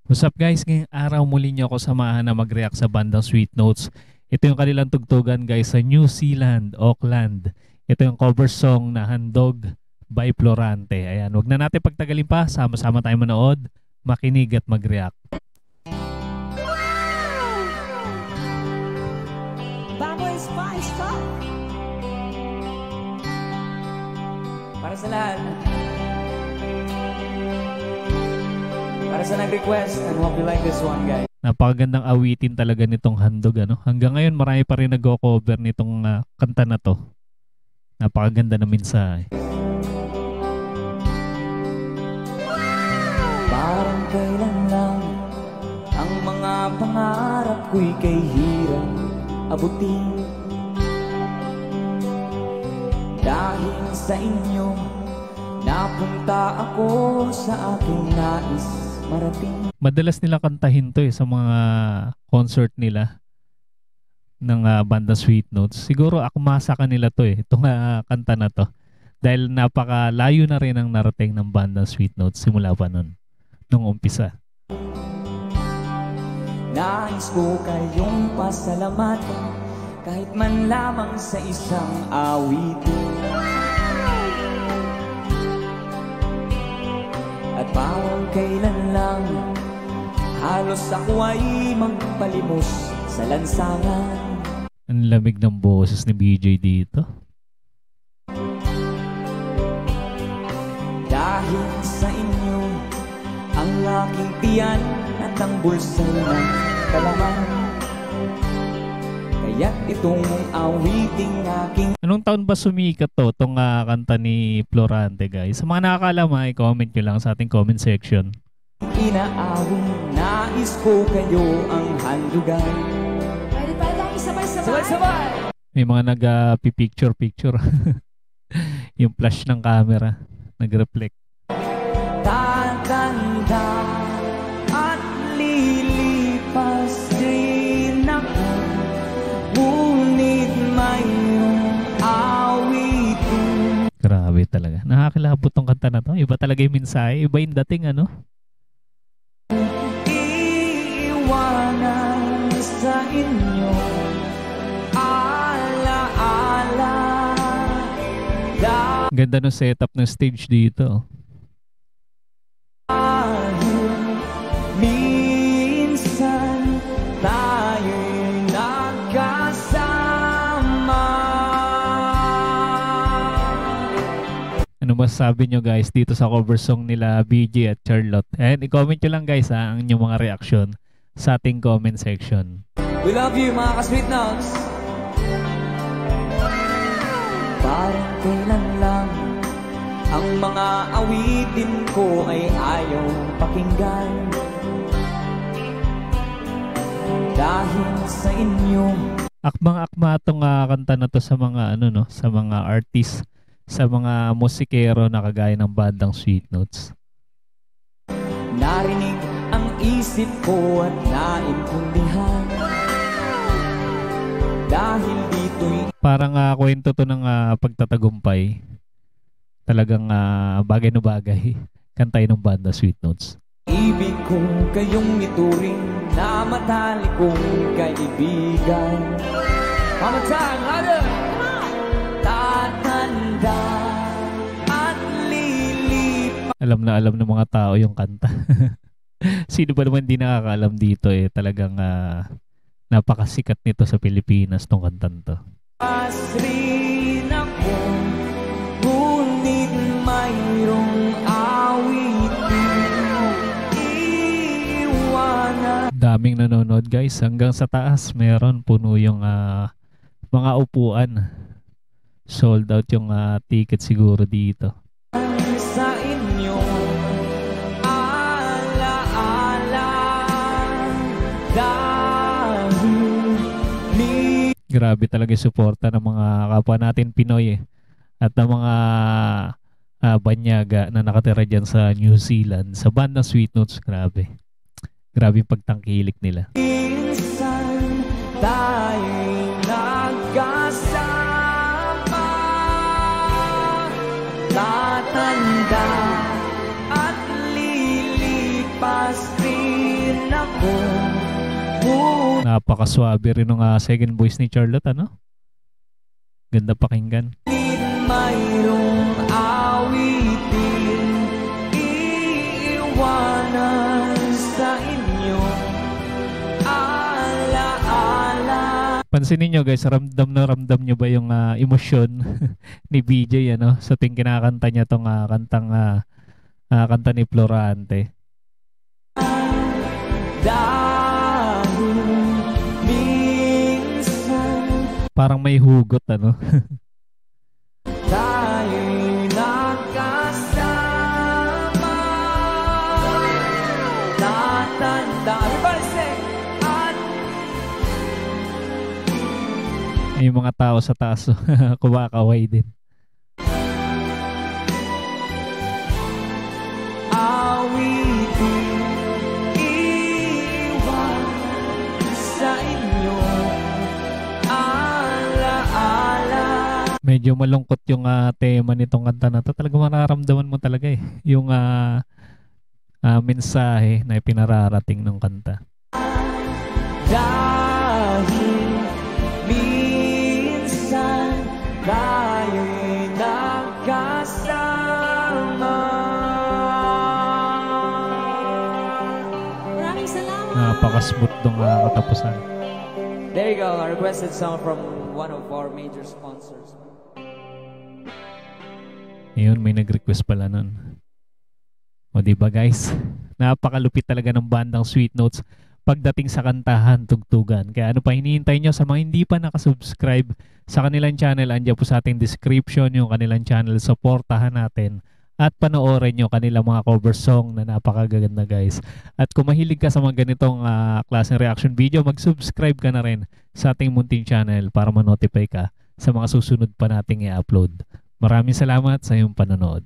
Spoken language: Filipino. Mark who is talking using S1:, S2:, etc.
S1: What's up guys? Ngayong araw muli niyo ako samahan na mag-react sa bandang Sweet Notes. Ito yung kanilang tugtugan guys sa New Zealand, Auckland. Ito yung cover song na Handog by Florante. Ayan, wag na natin pagtagalin pa. Sama-sama tayo manood, makinig at mag-react.
S2: Baboy Spice Cup! Para sa lahat. Para sa nag-request, and hope you like this one, guys.
S1: Napakagandang awitin talaga nitong Handog. Ano? Hanggang ngayon marami pa rin nag-cover nitong kanta na to. Napakaganda na mensahe.
S2: Parang kailan lang ang mga pangarap ko'y kay hirap abutin. Dahil sa inyo, napunta ako sa aking nais marating.
S1: Madalas nila kantahin to sa mga concert nila ng banda Sweet Notes. Siguro akmasa kanila to itong kanta na to. Dahil napakalayo na rin ang narating ng banda Sweet Notes simula pa nun, nung umpisa.
S2: Nais ko kayong pasalamatan kahit man lamang sa isang awitin. At parang kailan lang halos ako ay magpalimos sa lansangan.
S1: Ang lamig ng boses ni BJ dito.
S2: Dahil sa inyo, ang aking tiyan at ang bulsa ng kalaman. Kaya't itong awiting aking...
S1: Anong taon ba sumikat to, itong kanta ni Florante guys? Sa mga nakakaalam i-comment nyo lang sa ating comment section.
S2: Inaawing nais ko kayo ang handugan.
S3: Pwede pa itong isabay-sabay.
S2: Sabay-sabay!
S1: May mga nag-picture-picture. Yung flash ng camera, nag-reflect.
S2: Tatanda at lilipas din ako, ngunit mayroong awitin.
S1: Grabe talaga. Nakakilabot tong kanta na to. Iba talaga yung mensahe. Iba yung dating ano.
S2: Iiwanan sa inyo ala-ala.
S1: Ganda ng setup ng stage dito.
S2: Dahil minsan tayo'y nagkasama.
S1: Ano masasabi nyo guys dito sa cover song nila BJ at Charlotte? And i-comment nyo lang guys ang inyong mga reaction sa ating comment section.
S2: We love you mga ka-Sweet Notes. Parang kailan lang ang mga awitin ko ay ayaw pakinggan. Dahil sa inyo,
S1: Akmang-akma itong kanta na to sa mga ano no, sa mga artist, sa mga musikero na kagaya ng bandang Sweet Notes.
S2: narinig ang isip ko at naintindihan. Dahil dito'y
S1: Parang kwento to ng pagtatagumpay. Talagang bagay na bagay. Kantay ng banda Sweet Notes.
S2: ibig ko kayong ituring na matalik kong kaibigan. One more time, louder! Tatanda at lilipas.
S1: Alam na alam ng mga tao yung kanta. Sino ba naman di nakakaalam dito talagang napakasikat nito sa Pilipinas tong kantan to.
S2: Rin ako, ngunit mayroong awitin. Iiwanan.
S1: Daming nanonood guys. Hanggang sa taas meron puno yung mga upuan. Sold out yung ticket siguro dito.
S2: Sa inyo ala-ala dahil
S1: Grabe talaga yung suporta ng mga kapwa natin Pinoy at ng mga banyaga na nakatira dyan sa New Zealand sa bandang Sweet Notes. Grabe yung pagtangkilik nila.
S2: minsan tayo'y nagkasama. Tatanda at lilipas din
S1: Napakaswabe rin ng second voice ni Charlotte, ano? Ganda pakinggan.
S2: Mayroong awitin iiwanan sa inyo alaala.
S1: Pansinin nyo guys, ramdam na ramdam nyo ba yung emosyon ni BJ, ano? Sa ting kinakanta niya tong kanta ni Florante.
S2: Dahil minsan
S1: Parang may hugot, ano?
S2: tayo'y nakasama. Tatanda. Everybody say, at
S1: Yung mga tao sa taas kumakaway din.
S2: awitin iwan sa inyo alaala.
S1: Medyo malungkot yung tema nitong kanta na to. Talaga mararamdaman mo talaga eh. Yung mensahe na pinararating ng kanta.
S2: Dahil minsan tayo'y nakasama.
S3: Maraming salamat.
S1: Napakasmooth nung katapusan.
S2: There you go, a requested song from one of our major sponsors.
S1: Ayun, may nag-request pala nun. O diba guys? Napakalupit talaga ng bandang Sweet Notes pagdating sa kantahan, tugtugan. Kaya ano pa hinihintay nyo sa mga hindi pa nakasubscribe sa kanilang channel? Andiyan po sa ating description yung kanilang channel. Supportahan natin at panoorin nyo kanilang mga cover song na napakaganda guys. At kung mahilig ka sa mga ganitong klaseng reaction video, mag-subscribe ka na rin sa ating munting channel para ma-notify ka sa mga susunod pa nating i-upload. Maraming salamat sa iyong panonood.